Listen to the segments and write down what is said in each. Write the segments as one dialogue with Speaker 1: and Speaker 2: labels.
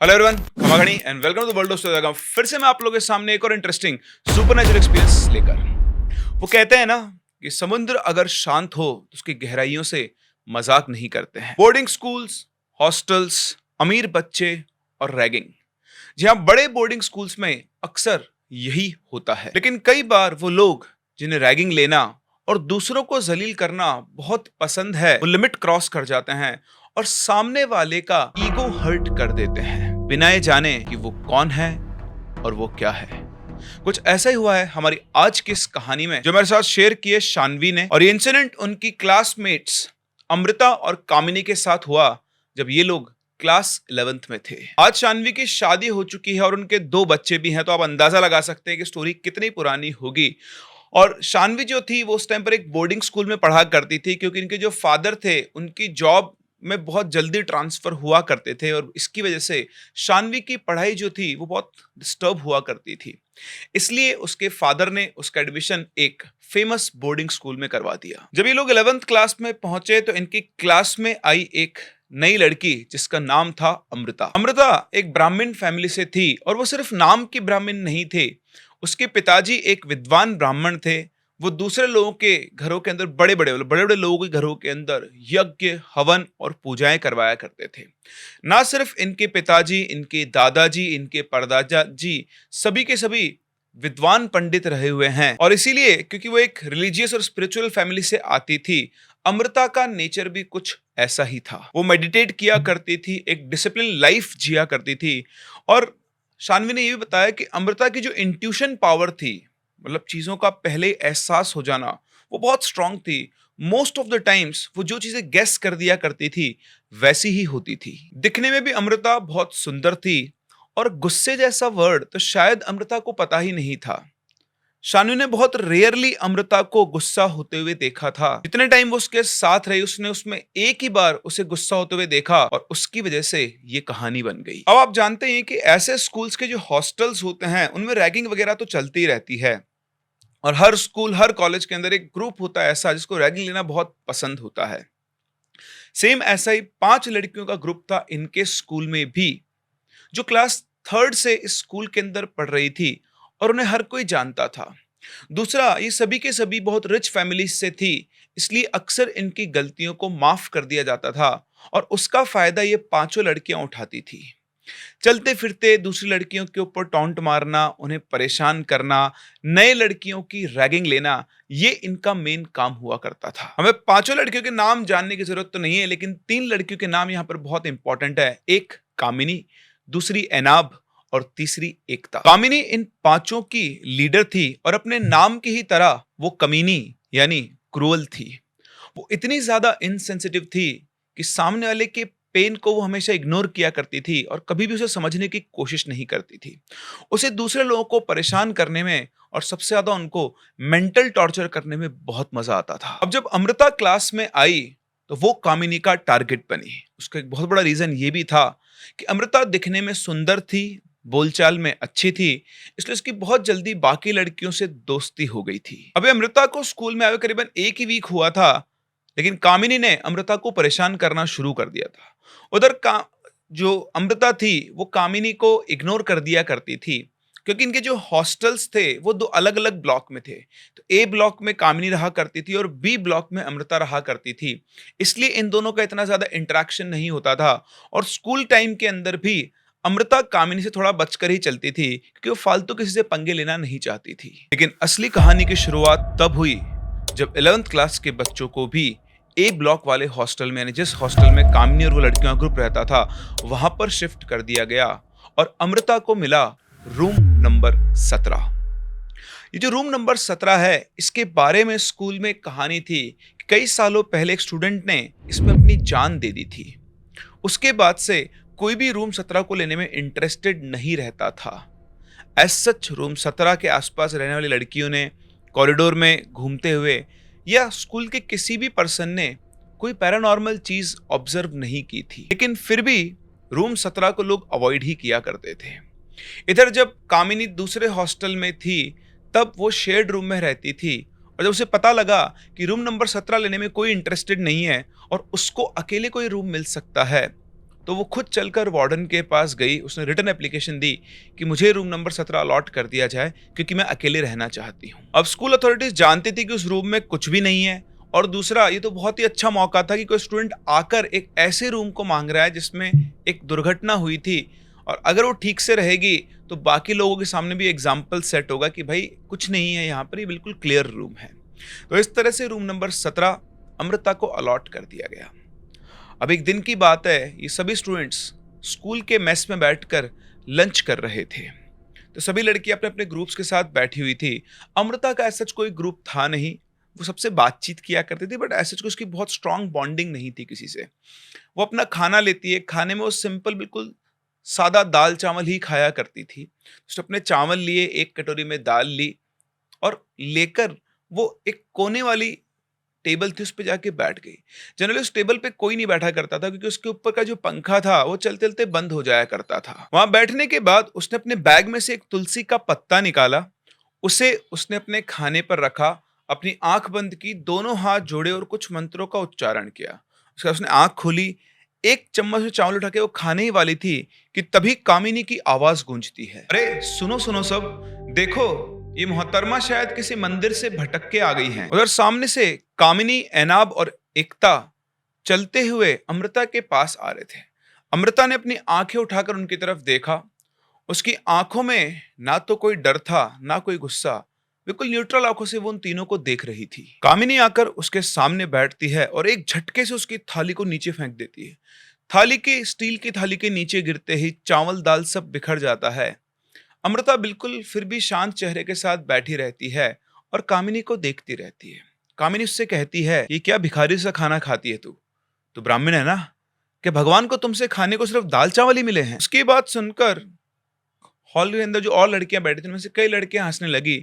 Speaker 1: Hello everyone, खमागणी and welcome to the world of story. फिर से मैं आप लोगों के सामने एक और इंटरेस्टिंग सुपरनेचुरल एक्सपीरियंस लेकर। वो कहते हैं ना कि समुद्र अगर शांत हो तो उसकी गहराइयों से मजाक नहीं करते हैं। बोर्डिंग स्कूल्स, हॉस्टल्स, अमीर बच्चे और रैगिंग। जी हाँ, बड़े बोर्डिंग स्कूल्स में अक्सर यही होता है। लेकिन कई बार वो लोग जिन्हें रैगिंग लेना और दूसरों को जलील करना बहुत पसंद है, वो लिमिट क्रॉस कर जाते हैं और सामने वाले का ईगो हर्ट कर देते हैं बिना ये जाने कि वो कौन है और वो क्या है। कुछ ऐसा ही हुआ है हमारी आज की इस कहानी में, जो मेरे साथ शेयर किए शानवी ने। और ये इंसिडेंट उनकी क्लासमेट्स अमृता और कामिनी के साथ हुआ जब ये लोग क्लास 11th में थे। आज शानवी की शादी हो चुकी है और उनके 2 बच्चे भी हैं, तो आप अंदाजा लगा सकते हैं कि स्टोरी कितनी पुरानी होगी। और शानवी जो थी वो उस टाइम पर एक बोर्डिंग स्कूल में पढ़ा करती थी, क्योंकि इनके जो फादर थे उनकी जॉब में बहुत जल्दी ट्रांसफर हुआ करते थे और इसकी वजह से शानवी की पढ़ाई जो थी वो बहुत डिस्टर्ब हुआ करती थी। इसलिए उसके फादर ने उसका एडमिशन एक फेमस बोर्डिंग स्कूल में करवा दिया। जब ये लोग 11th क्लास में पहुंचे तो इनकी क्लास में आई एक नई लड़की जिसका नाम था अमृता। अमृता एक ब्राह्मण फैमिली से थी और वो सिर्फ नाम की ब्राह्मण नहीं थे। उसके पिताजी एक विद्वान ब्राह्मण थे। वो दूसरे लोगों के घरों के अंदर बड़े बड़े लोगों के घरों के अंदर यज्ञ, हवन और पूजाएं करवाया करते थे। ना सिर्फ इनके पिताजी, इनके दादाजी, इनके परदादा जी सभी के सभी विद्वान पंडित रहे हुए हैं। और इसीलिए क्योंकि वो एक रिलीजियस और स्पिरिचुअल फैमिली से आती थी, अमृता का नेचर भी कुछ ऐसा ही था। वो मेडिटेट किया करती थी, एक डिसिप्लिन लाइफ जिया करती थी। और शानवी ने ये भी बताया कि अमृता की जो इंट्यूशन पावर थी, मतलब चीजों का पहले एहसास हो जाना, वो बहुत स्ट्रांग थी। मोस्ट ऑफ द टाइम्स वो जो चीजें गेस कर दिया करती थी वैसी ही होती थी। दिखने में भी अमृता बहुत सुंदर थी और गुस्से जैसा वर्ड तो शायद अमृता को पता ही नहीं था। शानवी ने बहुत रेयरली अमृता को गुस्सा होते हुए देखा था। जितने टाइम वो उसके साथ रही उसने उसमें एक ही बार उसे गुस्सा होते हुए देखा और उसकी वजह से ये कहानी बन गई। अब आप जानते हैं कि ऐसे स्कूल्स के जो हॉस्टल्स होते हैं उनमें रैगिंग वगैरह तो चलती रहती है और हर स्कूल, हर कॉलेज के अंदर एक ग्रुप होता है ऐसा जिसको रैगिंग लेना बहुत पसंद होता है। सेम ऐसा ही 5 लड़कियों का ग्रुप था इनके स्कूल में भी, जो क्लास 3rd से इस स्कूल के अंदर पढ़ रही थी और उन्हें हर कोई जानता था। दूसरा, ये सभी के सभी बहुत रिच फैमिली से थी, इसलिए अक्सर इनकी गलतियों को माफ कर दिया जाता था और उसका फायदा ये 5 लड़कियां उठाती थी। चलते फिरते दूसरी लड़कियों के ऊपर टॉन्ट मारना, उन्हें परेशान करना, नए लड़कियों की रैगिंग लेना, ये इनका मेन काम हुआ करता था। हमें 5 लड़कियों के नाम जानने की जरूरत तो नहीं है, लेकिन 3 लड़कियों के नाम यहाँ पर बहुत इंपॉर्टेंट है। एक कामिनी, दूसरी एनाब और तीसरी एकता। कामिनी इन 5 की लीडर थी और अपने नाम की ही तरह वो कमीनी यानी क्रूअल थी। वो इतनी ज्यादा इनसेंसिटिव थी कि सामने वाले के पेन को वो हमेशा इग्नोर किया करती थी और कभी भी उसे समझने की कोशिश नहीं करती थी। उसे दूसरे लोगों को परेशान करने में और सबसे ज्यादा उनको मेंटल टॉर्चर करने में बहुत मजा आता था। अब जब अमृता क्लास में आई तो वो कामिनी का टारगेट बनी। उसका एक बहुत बड़ा रीजन ये भी था कि अमृता दिखने में सुंदर थी, बोलचाल में अच्छी थी, इसलिए उसकी बहुत जल्दी बाकी लड़कियों से दोस्ती हो गई थी। अभी अमृता को स्कूल में आए करीबन 1 ही वीक हुआ था, लेकिन कामिनी ने अमृता को परेशान करना शुरू कर दिया था। उधर का जो अमृता थी वो कामिनी को इग्नोर कर दिया करती थी, क्योंकि इनके जो हॉस्टल्स थे वो 2 अलग अलग ब्लॉक में थे। तो ए ब्लॉक में कामिनी रहा करती थी और बी ब्लॉक में अमृता रहा करती थी, इसलिए इन दोनों का इतना ज्यादा इंटरेक्शन नहीं होता था। और स्कूल टाइम के अंदर भी अमृता कामिनी से थोड़ा बचकर ही चलती थी, क्योंकि वो फालतू किसी से पंगे लेना नहीं चाहती थी। लेकिन असली कहानी की शुरुआत तब हुई जब 11th क्लास के बच्चों को भी ए ब्लॉक वाले हॉस्टल में, यानी जिस हॉस्टल में कामिनी और वो लड़कियों का ग्रुप रहता था, वहां पर शिफ्ट कर दिया गया और अमृता को मिला रूम नंबर 17। ये जो रूम नंबर 17 है, इसके बारे में स्कूल में एक कहानी थी कि कई सालों पहले एक स्टूडेंट ने इसमें अपनी जान दे दी थी। उसके बाद से कोई भी रूम 17 को लेने में इंटरेस्टेड नहीं रहता था। एज सच रूम 17 के आसपास रहने वाली लड़कियों ने कॉरिडोर में घूमते हुए या स्कूल के किसी भी पर्सन ने कोई पैरानॉर्मल चीज ऑब्जर्व नहीं की थी, लेकिन फिर भी रूम 17 को लोग अवॉइड ही किया करते थे। इधर जब कामिनी दूसरे हॉस्टल में थी तब वो शेयर्ड रूम में रहती थी और जब उसे पता लगा कि रूम नंबर 17 लेने में कोई इंटरेस्टेड नहीं है और उसको अकेले कोई रूम मिल सकता है, तो वो खुद चलकर वार्डन के पास गई, उसने रिटन एप्लीकेशन दी कि मुझे रूम नंबर 17 अलॉट कर दिया जाए क्योंकि मैं अकेले रहना चाहती हूँ। अब स्कूल अथॉरिटीज जानती थी कि उस रूम में कुछ भी नहीं है, और दूसरा ये तो बहुत ही अच्छा मौका था कि कोई स्टूडेंट आकर एक ऐसे रूम को मांग रहा है जिसमें एक दुर्घटना हुई थी, और अगर वो ठीक से रहेगी तो बाकी लोगों के सामने भी एग्जाम्पल सेट होगा कि भाई कुछ नहीं है यहाँ पर, ये बिल्कुल क्लियर रूम है। तो इस तरह से रूम नंबर 17 अमृता को अलॉट कर दिया गया। अब एक दिन की बात है, ये सभी स्टूडेंट्स स्कूल के मेस में बैठकर लंच कर रहे थे। तो सभी लड़कियां अपने अपने ग्रुप्स के साथ बैठी हुई थी। अमृता का ऐसा कोई ग्रुप था नहीं, वो सबसे बातचीत किया करती थी, बट ऐसा उसकी बहुत स्ट्रांग बॉन्डिंग नहीं थी किसी से। वो अपना खाना लेती है, खाने में वो सिंपल बिल्कुल सादा दाल चावल ही खाया करती थी। उसने अपने चावल लिए, एक कटोरी में दाल ली और लेकर वो एक कोने वाली टेबल थी उस पे जाके बैठ गई। जनरली उस टेबल पे कोई नहीं बैठा करता था क्योंकि उसके ऊपर का जो पंखा था वो चलते चलते बंद हो जाया करता था। वहां बैठने के बाद उसने अपने बैग में से एक तुलसी का पत्ता निकाला, उसे उसने अपने खाने पर रखा, अपनी आंख बंद की, दोनों हाथ जोड़े और कुछ मंत्रों का उच्चारण किया। उसके बाद उसने आंख खोली, एक चम्मच में चावल उठा के वो खाने ही वाली थी कि तभी कामिनी की आवाज गूंजती है, अरे सुनो सुनो सब, देखो ये मोहतरमा शायद किसी मंदिर से भटक के आ गई हैं। उधर सामने से कामिनी, एनाब और एकता चलते हुए अमृता के पास आ रहे थे। अमृता ने अपनी आंखें उठाकर उनकी तरफ देखा। उसकी आंखों में ना तो कोई डर था ना कोई गुस्सा, बिल्कुल न्यूट्रल आंखों से वो उन तीनों को देख रही थी। कामिनी आकर उसके सामने बैठती है और एक झटके से उसकी थाली को नीचे फेंक देती है। थाली की, स्टील की थाली के नीचे गिरते ही चावल दाल सब बिखर जाता है। अमृता बिल्कुल फिर भी शांत चेहरे के साथ बैठी रहती है और कामिनी को देखती रहती है। कामिनी उससे कहती है, ये क्या भिखारी सा खाना खाती है तू? तू ब्राह्मण है ना? क्या भगवान को तुमसे खाने को सिर्फ दाल चावल ही मिले हैं? उसकी बात सुनकर हॉल के अंदर जो और लड़कियां बैठी थी उनमें से कई लड़कियां हंसने लगी।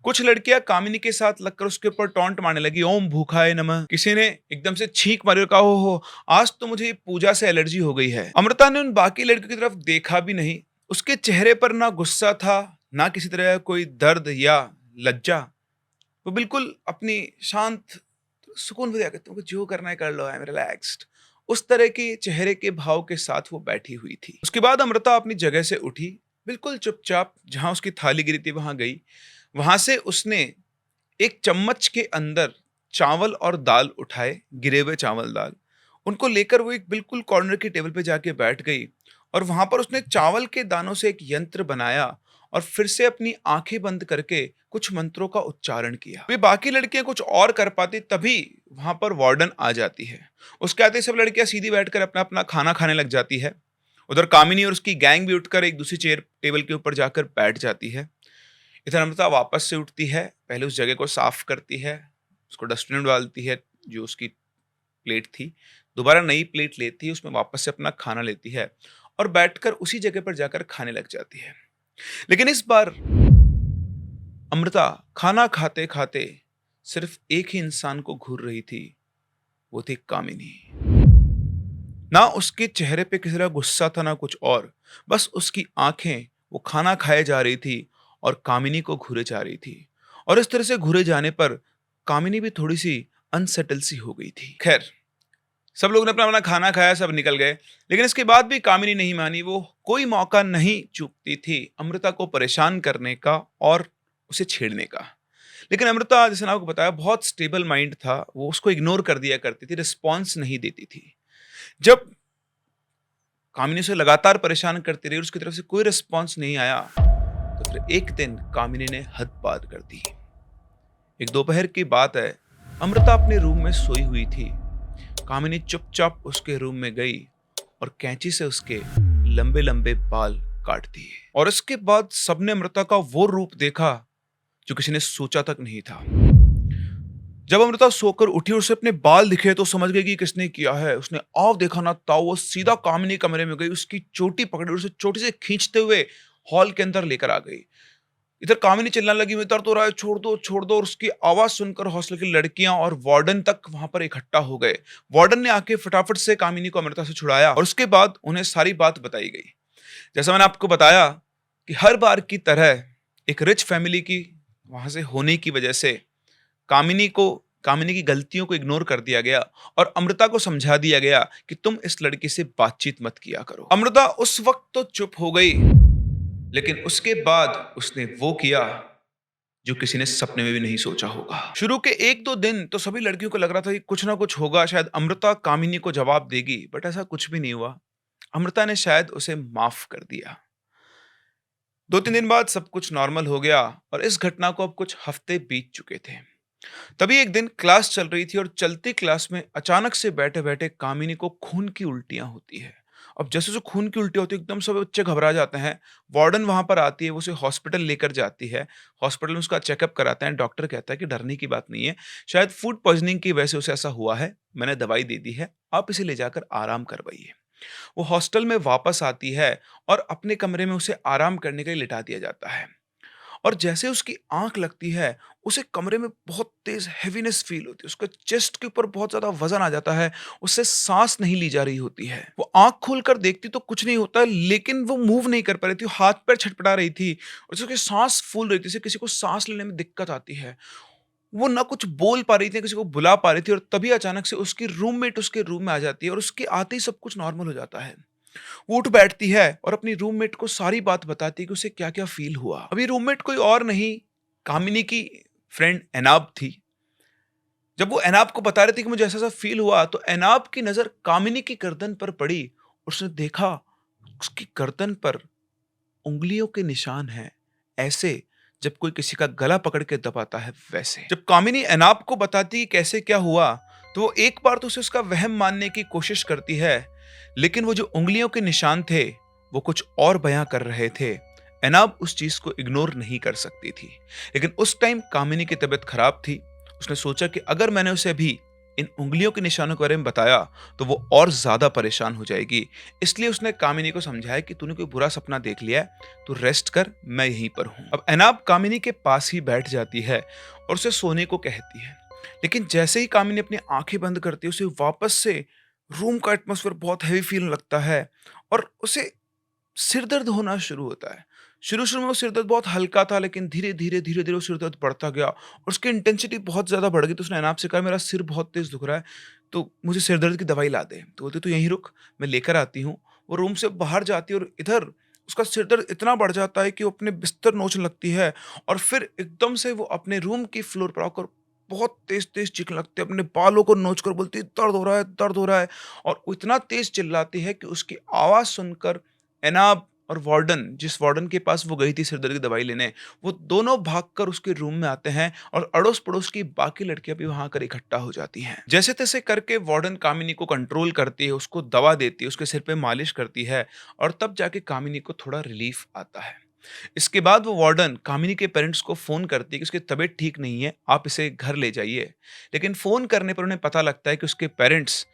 Speaker 1: कुछ लड़कियां कामिनी के साथ लगकर उसके ऊपर टॉन्ट मारने लगी, ओम भूखाय नमः। किसी ने एकदम से छींक मारी और कहा, हो आज तो मुझे पूजा से एलर्जी हो गई है। अमृता ने उन बाकी लड़कियों की तरफ देखा भी नहीं। उसके चेहरे पर ना गुस्सा था ना किसी तरह कोई दर्द या लज्जा। वो बिल्कुल अपनी शांत सुकून में तुमको जो करना है कर लो, आई एम रिलैक्स्ड, उस तरह के चेहरे के भाव के साथ वो बैठी हुई थी। उसके बाद अमृता अपनी जगह से उठी, बिल्कुल चुपचाप जहां उसकी थाली गिरी थी वहां गई। वहां से उसने एक चम्मच के अंदर चावल और दाल उठाए, गिरे हुए चावल दाल, उनको लेकर वो एक बिल्कुल कॉर्नर की टेबल पे जाके बैठ गई और वहां पर उसने चावल के दानों से एक यंत्र बनाया और फिर से अपनी आंखें बंद करके कुछ मंत्रों का उच्चारण किया। वे बाकी लड़कियां कुछ और कर पाती, तभी वहां पर वार्डन आ जाती है। उसके आते सब लड़कियां सीधी बैठकर अपना अपना खाना खाने लग जाती है। उधर कामिनी और उसकी गैंग भी उठकर एक दूसरी चेयर टेबल के ऊपर जाकर बैठ जाती है। इधर अमृता वापस से उठती है, पहले उस जगह को साफ करती है, उसको डस्टबिन में डालती है जो उसकी प्लेट थी, दोबारा नई प्लेट लेती है, उसमें वापस से अपना खाना लेती है और बैठकर उसी जगह पर जाकर खाने लग जाती है। लेकिन इस बार अमृता खाना खाते खाते सिर्फ एक ही इंसान को घूर रही थी, वो थी कामिनी। ना उसके चेहरे पे किसी तरह गुस्सा था ना कुछ और, बस उसकी आंखें वो खाना खाए जा रही थी और कामिनी को घूरे जा रही थी। और इस तरह से घूरे जाने पर कामिनी भी थोड़ी सी अनसेटल सी हो गई थी। खैर, सब लोगों ने अपना अपना खाना खाया, सब निकल गए, लेकिन इसके बाद भी कामिनी नहीं मानी। वो कोई मौका नहीं चूकती थी अमृता को परेशान करने का और उसे छेड़ने का। लेकिन अमृता, जैसे आपको बताया, बहुत स्टेबल माइंड था, वो उसको इग्नोर कर दिया करती थी, रिस्पॉन्स नहीं देती थी। जब कामिनी से लगातार परेशान करती रही और उसकी तरफ से कोई रिस्पॉन्स नहीं आया, तो फिर एक दिन कामिनी ने हद पार कर दी। एक दोपहर की बात है, अमृता अपने रूम में सोई हुई थी। कामिनी चुपचाप उसके रूम में गई और कैंची से उसके लंबे लंबे बाल काट दिए। और इसके बाद सबने अमृता का वो रूप देखा जो किसी ने सोचा तक नहीं था। जब अमृता सोकर उठी और उसे अपने बाल दिखे तो समझ गई कि किसने किया है। उसने आव देखा ना ताव, वो सीधा कामिनी कमरे में गई, उसकी चोटी पकड़ी और उसे चोटी से खींचते हुए हॉल के अंदर लेकर आ गई। इधर कामिनी चिल्लाने लगी, मैं दर्द हो रहा है, छोड़ दो छोड़ दो। और उसकी आवाज सुनकर हॉस्टल की लड़कियां और वार्डन तक वहां पर इकट्ठा हो गए। वार्डन ने आके फटाफट से कामिनी को अमृता से छुड़ाया और उसके बाद उन्हें सारी बात बताई गई। जैसा मैंने आपको बताया कि हर बार की तरह एक रिच फैमिली की वहां से होने की वजह से कामिनी को कामिनी की गलतियों को इग्नोर कर दिया गया और अमृता को समझा दिया गया कि तुम इस लड़की से बातचीत मत किया करो। अमृता उस वक्त तो चुप हो गई, लेकिन उसके बाद उसने वो किया जो किसी ने सपने में भी नहीं सोचा होगा। शुरू के 1-2 दिन तो सभी लड़कियों को लग रहा था कि कुछ ना कुछ होगा, शायद अमृता कामिनी को जवाब देगी, बट ऐसा कुछ भी नहीं हुआ। अमृता ने शायद उसे माफ कर दिया। 2-3 दिन बाद सब कुछ नॉर्मल हो गया और इस घटना को अब कुछ हफ्ते बीत चुके थे। तभी एक दिन क्लास चल रही थी और चलती क्लास में अचानक से बैठे-बैठे कामिनी को खून की उल्टियाँ होती है। अब जैसे जो खून की उल्टी होती है, एकदम सब बच्चे घबरा जाते हैं। वार्डन वहाँ पर आती है, वो उसे हॉस्पिटल लेकर जाती है। हॉस्पिटल में उसका चेकअप कराते हैं। डॉक्टर कहता है कि डरने की बात नहीं है, शायद फूड पॉइज़निंग की वजह से उसे ऐसा हुआ है। मैंने दवाई दे दी है, आप इसे ले जाकर आराम करवाइए। वो हॉस्टल में वापस आती है और अपने कमरे में उसे आराम करने के लिए लिटा दिया जाता है। और जैसे उसकी आँख लगती है, उसे कमरे में बहुत तेज़ हेवीनेस फ़ील होती है। उसके चेस्ट के ऊपर बहुत ज़्यादा वज़न आ जाता है, उससे साँस नहीं ली जा रही होती है। वो आँख खोलकर देखती तो कुछ नहीं होता है, लेकिन वो मूव नहीं कर पा रही थी, वो हाथ-पैर छटपटा रही थी और जैसे उसकी साँस फूल रही थी, जैसे किसी को साँस लेने में दिक्कत आती है। वो ना कुछ बोल पा रही थी, ना किसी को बुला पा रही थी और तभी अचानक से उसकी रूममेट उसके रूम में आ जाती है और उसके आते ही सब कुछ नॉर्मल हो जाता है। वो उठ बैठती है और अपनी रूममेट को सारी बात बताती है कि उसे क्या-क्या फ़ील हुआ। अभी रूममेट कोई और नहीं, कामिनी की फ्रेंड एनाब थी। जब वो एनाब को बता रही थी कि मुझे ऐसा-ऐसा फ़ील हुआ, तो एनाब की नज़र कामिनी की गर्दन पर पड़ी। उसने देखा, उसकी गर्दन पर उँगलियों के निशान हैं, ऐसे जब कोई किसी का गला पकड़ के दबाता है वैसे। जब कामिनी एनाब को बताती है कैसे क्या हुआ, तो वो एक बार तो उसे उसका वहम मानने की कोशिश करती है, लेकिन वो जो उँगलियों के निशान थे, वो कुछ और बयां कर रहे थे। एनाब उस चीज को इग्नोर नहीं कर सकती थी, लेकिन उस टाइम कामिनी की तबीयत खराब थी। उसने सोचा कि अगर मैंने उसे अभी इन उँगलियों के निशानों के बारे में बताया, तो वो और ज्यादा परेशान हो जाएगी। इसलिए उसने कामिनी को समझाया कि तूने कोई बुरा सपना देख लिया है, तू रेस्ट कर, मैं यहीं पर हूं। अब एनाब कामिनी के पास ही बैठ जाती है और उसे सोने को कहती है, लेकिन जैसे ही कामिनी अपनी आंखें बंद करती है, उसे वापस से रूम का एटमॉस्फेयर बहुत हैवी फील लगता है और उसे सिर दर्द होना शुरू होता है। शुरू-शुरू में वो सिर दर्द बहुत हल्का था, लेकिन धीरे-धीरे वो सिर दर्द बढ़ता गया और उसकी इंटेंसिटी बहुत ज़्यादा बढ़ गई। तो उसने अनाप से कहा, मेरा सिर बहुत तेज़ दुख रहा है, तो मुझे सिर दर्द की दवाई ला दे। तो बोलती, तू यहीं रुक, मैं लेकर आती हूँ। वो रूम से बाहर जाती है और इधर उसका सिर दर्द इतना बढ़ जाता है कि वो अपने बिस्तर नोचने लगती है और फिर एकदम से वो अपने रूम की फ्लोर पर आकर बहुत तेज़-तेज़ चीखने लगती है, अपने बालों को नोच कर बोलती है, दर्द हो रहा है, दर्द हो रहा है। और वो इतना तेज़ चिल्लाती है कि उसकी आवाज़ सुनकर एनाब और वार्डन, जिस वार्डन के पास वो गई थी सिर दर्द की दवाई लेने, वो दोनों भागकर उसके रूम में आते हैं और अड़ोस-पड़ोस की बाकी लड़कियां भी वहां आकर इकट्ठा हो जाती हैं। जैसे-तैसे करके वार्डन कामिनी को कंट्रोल करती है, उसको दवा देती है, उसके सिर पे मालिश करती है और तब जाके कामिनी को थोड़ा रिलीफ आता है। इसके बाद वो वार्डन कामिनी के पेरेंट्स को फ़ोन करती है कि उसकी तबीयत ठीक नहीं है, आप इसे घर ले जाइए। लेकिन फ़ोन करने पर उन्हें पता लगता है कि उसके पेरेंट्स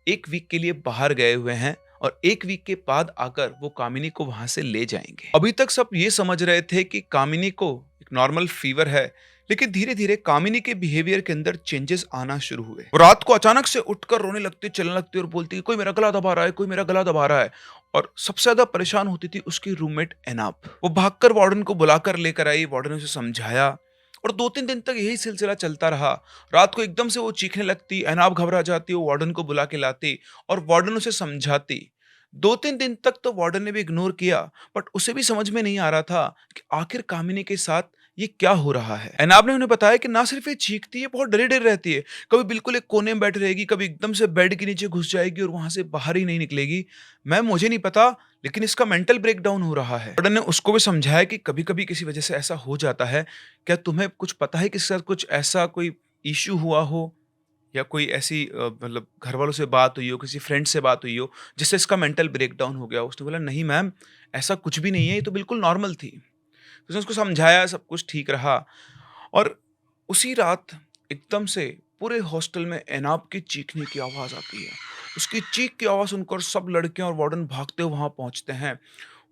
Speaker 1: 1 वीक के लिए बाहर गए हुए हैं और 1 वीक के बाद आकर वो कामिनी को वहाँ से ले जाएँगे। अभी तक सब ये समझ रहे थे कि कामिनी को एक नॉर्मल फ़ीवर है, लेकिन धीरे-धीरे कामिनी के बिहेवियर के अंदर चेंजेस आना शुरू हुए। वो रात को अचानक से उठकर रोने लगती, चिल्लाने लगती और बोलती है, कोई मेरा गला दबा रहा है, कोई मेरा गला दबा रहा है। और सबसे ज़्यादा परेशान होती थी उसकी रूममेट एनाब। वो भागकर वार्डन को बुलाकर लेकर आई, वार्डन ने उसे समझाया और 2-3 दिन तक यही सिलसिला चलता रहा। रात को एकदम से वो चीखने लगती, एनाब घबरा जाती, वो वार्डन को बुला के लाती और वार्डन उसे समझाती। 2-3 दिन तक तो वार्डन ने भी इग्नोर किया, बट उसे भी समझ में नहीं आ रहा था कि आखिर कामिनी के साथ ये क्या हो रहा है। एनाब ने उन्हें बताया कि ना सिर्फ ये चीखती है, बहुत डरी-डरी रहती है। कभी बिल्कुल एक कोने में बैठी रहेगी, कभी एकदम से बेड के नीचे घुस जाएगी और वहाँ से बाहर ही नहीं निकलेगी। मैम मुझे नहीं पता, लेकिन इसका मेंटल ब्रेकडाउन हो रहा है। वार्डन ने उसको भी समझाया कि कभी-कभी किसी वजह से ऐसा हो जाता है। क्या तुम्हें कुछ पता है कि इसके साथ कुछ ऐसा कोई इश्यू हुआ हो? या कोई ऐसी मतलब घरवालों से बात हुई हो, किसी फ्रेंड से बात हुई हो, जिससे इसका मेंटल ब्रेकडाउन हो गया हो? उसने बोला, नहीं मैम, ऐसा कुछ भी नहीं है, ये तो बिल्कुल नॉर्मल थी। तो उसने उसको समझाया, सब कुछ ठीक रहा और उसी रात एकदम से पूरे हॉस्टल में एनाब की चीखने की आवाज़ आती है। उसकी चीख की आवाज़ सुनकर सब लड़कियाँ और वार्डन भागते हुए वहाँ पहुँचते हैं।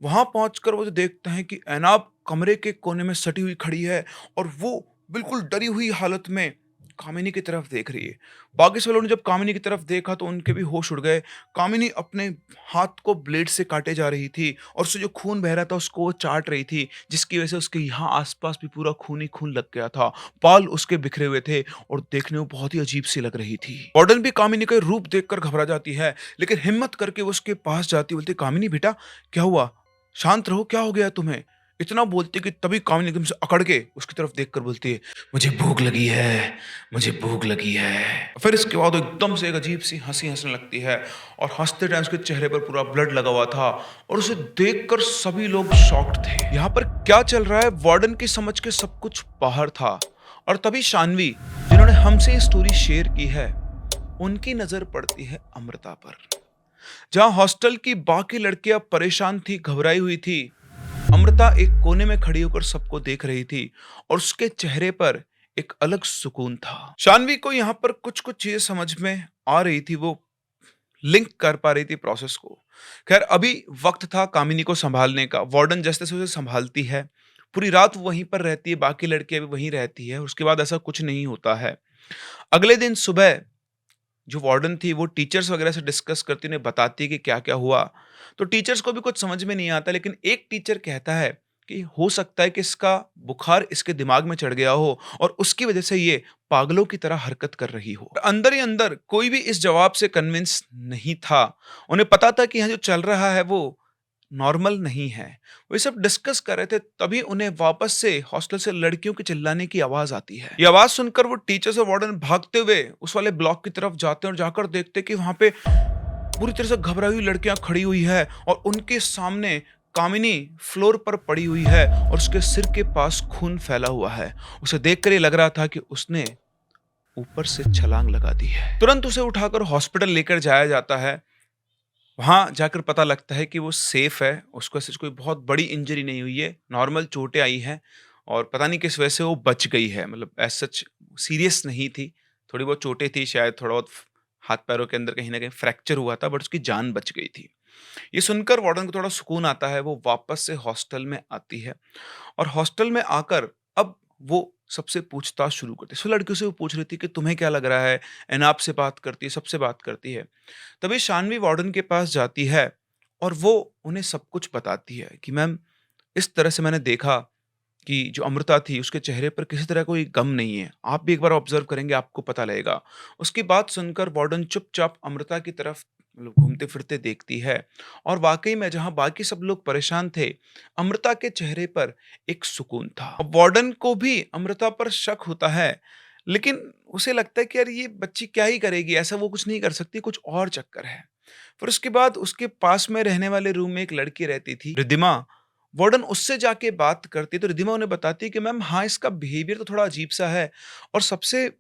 Speaker 1: वहाँ पहुँचकर वो जो देखते हैं कि एनाब कमरे के कोने में सटी हुई खड़ी है और वो बिल्कुल डरी हुई हालत में कामिनी की तरफ देख रही है। बाकी सब लोगों ने जब कामिनी की तरफ देखा तो उनके भी होश उड़ गए। कामिनी अपने हाथ को ब्लेड से काटे जा रही थी और उससे जो खून बह रहा था उसको वो चाट रही थी, जिसकी वजह से उसके यहाँ आस-पास भी पूरा खून ही खून लग गया था। बाल उसके बिखरे हुए थे और देखने में बहुत ही अजीब-सी लग रही थी। वार्डन भी कामिनी का रूप देखकर घबरा जाती है, लेकिन हिम्मत करके वो उसके पास जाती है, बोलती है, "कामिनी बेटा, क्या हुआ? शांत रहो, क्या हो गया तुम्हें?" इतना बोलती कि तभी कामिनी एकदम से अकड़ के उसकी तरफ देखकर बोलती है, "मुझे भूख लगी है, मुझे भूख लगी है।" फिर इसके बाद वो एकदम से एक अजीब-सी हँसी हँसने लगती है और हँसते टाइम उसके चेहरे पर पूरा ब्लड लगा हुआ था और उसे देखकर सभी लोग शॉक्ड थे। यहाँ पर क्या चल रहा है, वार्डन की समझ के सब कुछ बाहर था और तभी शान्वी, जिन्होंने हमसे ये स्टोरी शेयर की है, उनकी नज़र पड़ती है अमृता पर। जहाँ हॉस्टल की बाकी लड़कियां परेशान थी, घबराई हुई थी, अमृता एक कोने में खड़ी होकर सबको देख रही थी और उसके चेहरे पर एक अलग सुकून था। शान्वी को यहाँ पर कुछ कुछ चीजें समझ में आ रही थी, वो लिंक कर पा रही थी प्रोसेस को। खैर अभी वक्त था कामिनी को संभालने का। वार्डन जैसे से उसे संभालती है, पूरी रात वो वहीं पर रहती है, बाकी लड़कियां भी वहीं रहती है। उसके बाद ऐसा कुछ नहीं होता है। अगले दिन सुबह जो वार्डन थी वो टीचर्स वगैरह से डिस्कस करती, उन्हें बताती है कि क्या-क्या हुआ। तो टीचर्स को भी कुछ समझ में नहीं आता, लेकिन एक टीचर कहता है कि हो सकता है कि इसका बुखार इसके दिमाग में चढ़ गया हो और उसकी वजह से ये पागलों की तरह हरकत कर रही हो। अंदर ही अंदर कोई भी इस जवाब से कन्विंस नहीं था। उन्हें पता था कि यहाँ जो चल रहा है वो नॉर्मल नहीं है। वो ये सब डिस्कस कर रहे थे, तभी उन्हें वापस से हॉस्टल से लड़कियों के चिल्लाने की आवाज़ आती है। ये आवाज़ सुनकर वो टीचर्स और वार्डन भागते हुए उस वाले ब्लॉक की तरफ जाते हैं और जाकर देखते हैं कि वहाँ पे पूरी तरह से घबराई हुई लड़कियाँ खड़ी हुई है और उनके सामने कामिनी फ्लोर पर पड़ी हुई है और उसके सिर के पास खून फैला हुआ है। उसे देखकर ये लग रहा था कि उसने ऊपर से छलांग लगा दी है। तुरंत उसे उठाकर हॉस्पिटल लेकर जाया जाता है। वहाँ जाकर पता लगता है कि वो सेफ है, उसको ऐसे कोई बहुत बड़ी इंजरी नहीं हुई है, नॉर्मल चोटें आई हैं और पता नहीं किस वजह से वो बच गई है, मतलब एज़ सच सीरियस नहीं थी, थोड़ी बहुत चोटें थी, शायद थोड़ा बहुत हाथ-पैरों के अंदर कहीं न कहीं फ्रैक्चर हुआ था, बट उसकी जान बच गई थी। ये सुनकर वार्डन को थोड़ा सुकून आता है, वो वापस से हॉस्टल में आती है और हॉस्टल में आकर अब वो सबसे पूछताछ शुरू करती है। सब लड़कियों से वो पूछ रही थी कि तुम्हें क्या लग रहा है? एनाब से बात करती है, सबसे बात करती है। तभी शान्वी वार्डन के पास जाती है और वो उन्हें सब कुछ बताती है कि मैम, इस तरह से मैंने देखा कि जो अमृता थी उसके चेहरे पर किसी तरह कोई गम नहीं है। आप भी एक बार ऑब्ज़र्व करेंगे, आपको पता लगेगा। उसकी बात सुनकर वार्डन चुपचाप अमृता की तरफ मतलब घूमते-फिरते देखती है और वाक़ई में जहाँ बाकी सब लोग परेशान थे, अमृता के चेहरे पर एक सुकून था। अब वार्डन को भी अमृता पर शक होता है, लेकिन उसे लगता है कि यार ये बच्ची क्या ही करेगी, ऐसा वो कुछ नहीं कर सकती, कुछ और चक्कर है। फिर उसके बाद उसके पास में रहने वाले रूम में एक लड़की रहती थी, रिद्धिमा। वार्डन उससे जाके बात करती है तो रिद्धिमा उन्हें बताती है कि मैम हाँ, इसका बिहेवियर तो थोड़ा अजीब-सा है और सबसे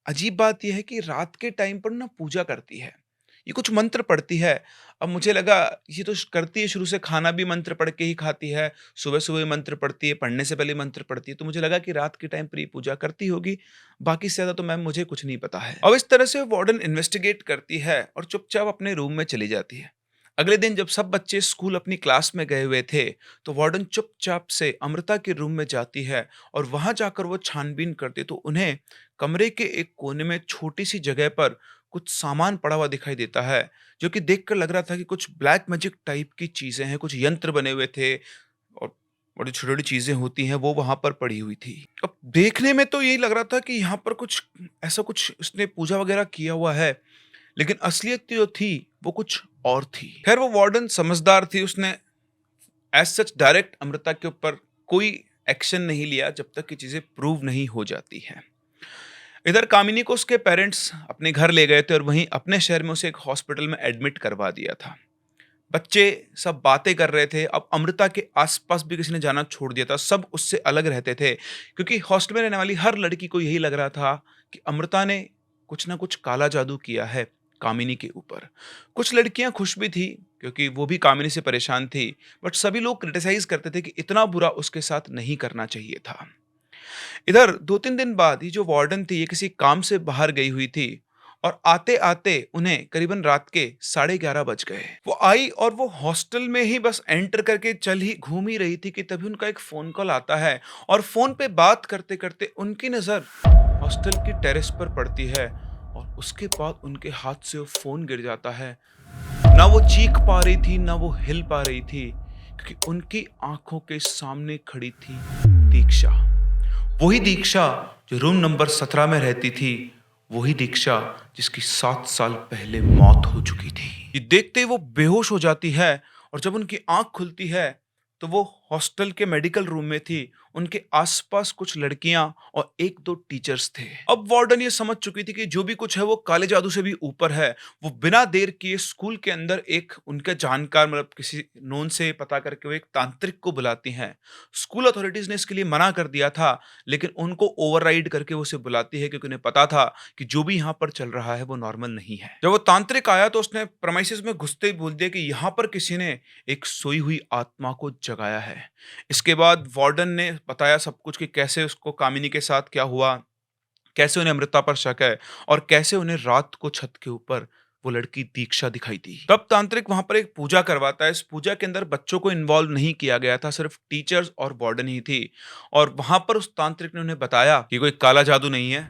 Speaker 1: अजीब बात यह है कि रात के टाइम पर ना पूजा करती है। ये कुछ मंत्र पढ़ती है। अब मुझे लगा ये तो करती है शुरू से, खाना भी मंत्र पढ़ के ही खाती है, सुबह-सुबह मंत्र पढ़ती है, पढ़ने से पहले मंत्र पढ़ती है, तो मुझे लगा कि रात के टाइम पर ये पूजा करती होगी। बाकी से ज़्यादा तो मैम मुझे कुछ नहीं पता है। अब इस तरह से वार्डन इन्वेस्टिगेट करती है और चुपचाप अपने रूम में चली जाती है। अगले दिन जब सब बच्चे स्कूल अपनी क्लास में गए हुए थे, तो वार्डन चुपचाप से अमृता के रूम में जाती है और वहाँ जाकर वो छानबीन करती है, तो उन्हें कमरे के एक कोने में छोटी-सी जगह पर कुछ सामान पड़ा हुआ दिखाई देता है, जो कि देखकर लग रहा था कि कुछ ब्लैक मैजिक टाइप की चीज़ें हैं, कुछ यंत्र बने हुए थे और बड़ी छोटी-छोटी चीज़ें होती हैं, वो वहाँ पर पड़ी हुई थी। अब देखने में तो यही लग रहा था कि यहाँ पर कुछ ऐसा कुछ उसने पूजा वगैरह किया हुआ है, लेकिन असलियत जो थी वो कुछ और थी। खैर वो वार्डन समझदार थी, उसने एज़ सच डायरेक्ट अमृता के ऊपर कोई एक्शन नहीं लिया जब तक कि चीज़ें प्रूव नहीं हो जाती हैं। इधर कामिनी को उसके पेरेंट्स अपने घर ले गए थे और वहीं अपने शहर में उसे एक हॉस्पिटल में एडमिट करवा दिया था। बच्चे सब बातें कर रहे थे, अब अमृता के आस-पास भी किसी ने जाना छोड़ दिया था, सब उससे अलग रहते थे क्योंकि हॉस्टल में रहने वाली हर लड़की को यही लग रहा था कि अमृता ने कुछ ना कुछ काला जादू किया है कामिनी के ऊपर। कुछ लड़कियां खुश भी थी क्योंकि वो भी कामिनी से परेशान थी, बट सभी लोग क्रिटिसाइज़ करते थे कि इतना बुरा उसके साथ नहीं करना चाहिए था। इधर 2-3 दिन बाद ये जो वार्डन थी, ये किसी काम से बाहर गई हुई थी और आते-आते उन्हें करीबन रात के 11:30 बज गए। वो आई और वो हॉस्टल में ही बस एंटर करके चल ही घूम ही रही थी कि तभी उनका एक फ़ोन कॉल आता है और फ़ोन पे बात करते-करते उनकी नज़र हॉस्टल की टेरेस पर पड़ती है और उसके बाद उनके हाथ से वो फोन गिर जाता है। ना वो चीख पा रही थी, ना वो हिल पा रही थी, क्योंकि उनकी आंखों के सामने खड़ी थी दीक्षा। वही दीक्षा जो रूम नंबर 17 में रहती थी, वही दीक्षा जिसकी 7 साल पहले मौत हो चुकी थी। ये देखते ही वो बेहोश हो जाती है और जब उनकी आंख खुलती है तो वो हॉस्टल के मेडिकल रूम में थी। उनके आसपास कुछ लड़कियां और एक दो टीचर्स थे। अब वार्डन ये समझ चुकी थी कि जो भी कुछ है वो काले जादू से भी ऊपर है। वो बिना देर किए स्कूल के अंदर एक उनके जानकार मतलब किसी नोन से पता करके वो एक तांत्रिक को बुलाती हैं। स्कूल अथॉरिटीज ने इसके लिए मना कर दिया था, लेकिन उनको ओवरराइड करके वो उसे बुलाती है, क्योंकि उन्हें पता था कि जो भी यहाँ पर चल रहा है वो नॉर्मल नहीं है। जब वो तांत्रिक आया तो उसने प्रमाइसिस में घुसते ही बोल दिया कि यहाँ पर किसी ने एक सोई हुई आत्मा को जगाया है। इसके बाद वार्डन ने बताया सब कुछ कि कैसे उसको कामिनी के साथ क्या हुआ, कैसे उन्हें अमृता पर शक है और कैसे उन्हें रात को छत के ऊपर वो लड़की दीक्षा दिखाई दी। तब तांत्रिक वहां पर एक पूजा करवाता है। इस पूजा के अंदर बच्चों को इन्वॉल्व नहीं किया गया था, सिर्फ टीचर्स और वार्डन ही थी। और वहां पर उस तांत्रिक ने उन्हें बताया कि कोई काला जादू नहीं है।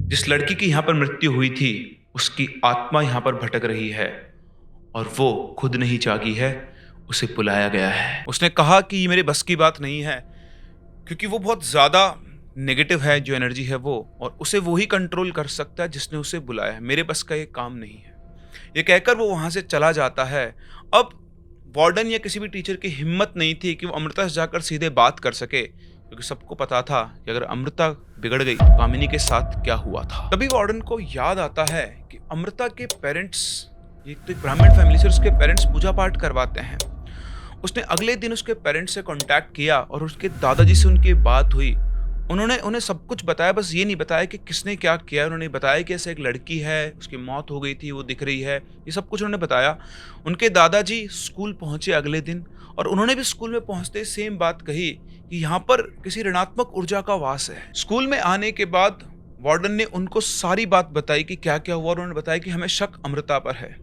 Speaker 1: जिस लड़की की यहाँ पर मृत्यु हुई थी उसकी आत्मा यहाँ पर भटक रही है और वो खुद नहीं जागी है, उसे बुलाया गया है। उसने कहा कि ये मेरे बस की बात नहीं है, क्योंकि वो बहुत ज्यादा नेगेटिव है जो एनर्जी है वो, और उसे वो ही कंट्रोल कर सकता है जिसने उसे बुलाया है। मेरे बस का ये काम नहीं है। ये कहकर वो वहां से चला जाता है। अब वार्डन या किसी भी टीचर की हिम्मत नहीं थी कि वो अमृता से जाकर सीधे बात कर सके, क्योंकि सबको पता था कि अगर अमृता बिगड़ गई तो कामिनी के साथ क्या हुआ था। तभी वार्डन को याद आता है कि अमृता के पेरेंट्स, एक तो एक ब्राह्मण फैमिली से उसके पेरेंट्स पूजा पाठ करवाते हैं। उसने अगले दिन उसके पेरेंट्स से कांटेक्ट किया और उसके दादाजी से उनकी बात हुई। उन्होंने उन्हें सब कुछ बताया, बस ये नहीं बताया कि किसने क्या किया। उन्होंने बताया कि ऐसे एक लड़की है, उसकी मौत हो गई थी, वो दिख रही है, ये सब कुछ उन्होंने बताया। उनके दादाजी स्कूल पहुंचे अगले दिन और उन्होंने भी स्कूल में पहुंचते सेम बात कही कि यहाँ पर किसी ऋणात्मक ऊर्जा का वास है। स्कूल में आने के बाद वार्डन ने उनको सारी बात बताई कि क्या क्या हुआ और उन्होंने बताया कि हमें शक अमृता पर है।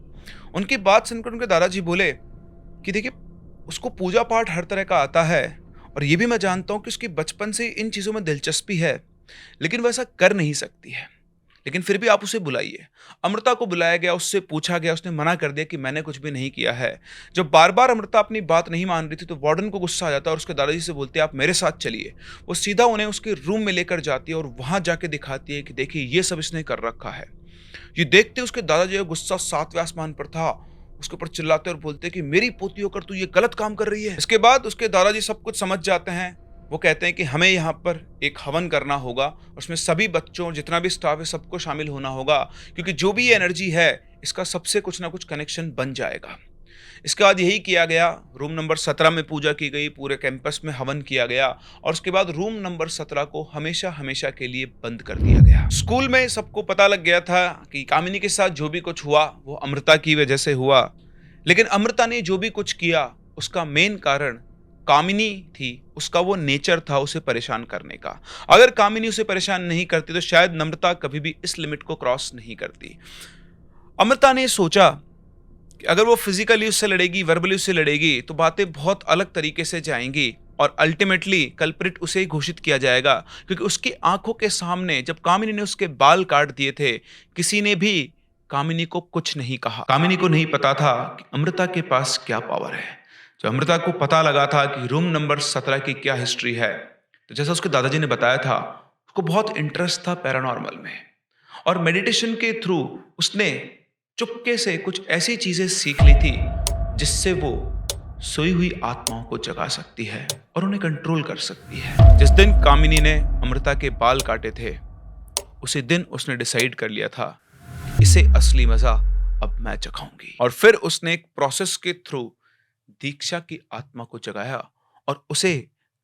Speaker 1: उनकी बात सुनकर उनके दादाजी बोले कि देखिए, उसको पूजा पाठ हर तरह का आता है और ये भी मैं जानता हूँ कि उसकी बचपन से इन चीज़ों में दिलचस्पी है, लेकिन वो ऐसा कर नहीं सकती है। लेकिन फिर भी आप उसे बुलाइए। अमृता को बुलाया गया, उससे पूछा गया, उसने मना कर दिया कि मैंने कुछ भी नहीं किया है। जब बार बार अमृता अपनी बात नहीं मान रही थी तो वार्डन को गुस्सा आ जाता और उसके दादाजी से बोलते हैं आप मेरे साथ चलिए। वो सीधा उन्हें उसके रूम में लेकर जाती है और वहां जाके दिखाती है कि देखिए ये सब इसने कर रखा है। ये देखते उसके दादाजी का गुस्सा 7वें आसमान पर था। उसके ऊपर चिल्लाते और बोलते कि मेरी पोती होकर तू ये गलत काम कर रही है। इसके बाद उसके दादाजी सब कुछ समझ जाते हैं। वो कहते हैं कि हमें यहाँ पर एक हवन करना होगा, उसमें सभी बच्चों जितना भी स्टाफ है सबको शामिल होना होगा, क्योंकि जो भी ये एनर्जी है इसका सबसे कुछ ना कुछ कनेक्शन बन जाएगा। इसके बाद यही किया गया। रूम नंबर 17 में पूजा की गई, पूरे कैंपस में हवन किया गया और उसके बाद रूम नंबर 17 को हमेशा हमेशा के लिए बंद कर दिया गया। स्कूल में सबको पता लग गया था कि कामिनी के साथ जो भी कुछ हुआ वो अमृता की वजह से हुआ, लेकिन अमृता ने जो भी कुछ किया उसका मेन कारण कामिनी थी। उसका वो नेचर था उसे परेशान करने का। अगर कामिनी उसे परेशान नहीं करती तो शायद नम्रता कभी भी इस लिमिट को क्रॉस नहीं करती। अमृता ने सोचा कि अगर वो फिजिकली उससे लड़ेगी, वर्बली उससे लड़ेगी, तो बातें बहुत अलग तरीके से जाएंगी और अल्टीमेटली कल्प्रिट उसे ही घोषित किया जाएगा, क्योंकि उसकी आंखों के सामने जब कामिनी ने उसके बाल काट दिए थे, किसी ने भी कामिनी को कुछ नहीं कहा। कामिनी को नहीं पता था कि अमृता के पास क्या पावर है। जब अमृता को पता लगा था कि रूम नंबर 17 की क्या हिस्ट्री है, तो जैसा उसके दादाजी ने बताया था, उसको बहुत इंटरेस्ट था पैरानॉर्मल में और मेडिटेशन के थ्रू उसने चुपके से कुछ ऐसी चीजें सीख ली थी जिससे वो सोई हुई आत्माओं को जगा सकती है और उन्हें कंट्रोल कर सकती है। जिस दिन कामिनी ने अमृता के बाल काटे थे, उसी दिन उसने डिसाइड कर लिया था इसे असली मजा अब मैं चखाऊंगी। और फिर उसने एक प्रोसेस के थ्रू दीक्षा की आत्मा को जगाया और उसे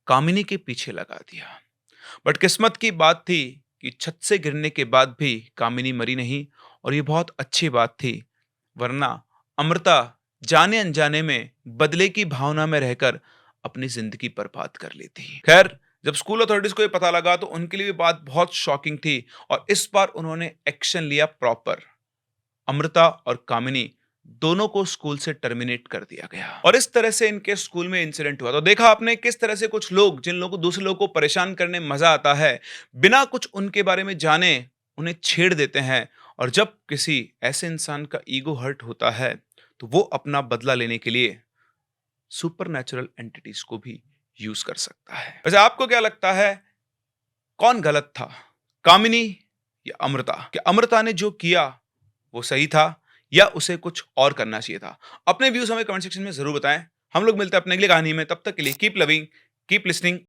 Speaker 1: कामिनी के पीछे लगा दिया। बट किस्मत की बात थी कि छत से गिरने के बाद भी कामिनी मरी नहीं, और ये बहुत अच्छी बात थी, वरना अमृता जाने अनजाने में बदले की भावना में रहकर अपनी जिंदगी बर्बाद कर लेती। खैर, जब स्कूल अथॉरिटीज को ये पता लगा तो उनके लिए बात बहुत शॉकिंग थी और इस बार उन्होंने एक्शन लिया प्रॉपर। अमृता और कामिनी दोनों को स्कूल से टर्मिनेट कर दिया गया और इस तरह से इनके स्कूल में इंसिडेंट हुआ। तो देखा आपने किस तरह से कुछ लोग, जिन लोगों को दूसरे लोगों को परेशान करने में मजा आता है, बिना कुछ उनके बारे में जाने उन्हें छेड़ देते हैं। और जब किसी ऐसे इंसान का ईगो हर्ट होता है तो वो अपना बदला लेने के लिए सुपरनैचुरल एंटिटीज को भी यूज कर सकता है। वैसे आपको क्या लगता है, कौन गलत था, कामिनी या अमृता? कि अमृता ने जो किया वो सही था या उसे कुछ और करना चाहिए था? अपने व्यूज हमें कमेंट सेक्शन में जरूर बताएं। हम लोग मिलते हैं अपने अगली कहानी में, तब तक के लिए कीप लविंग, कीप लिसनिंग।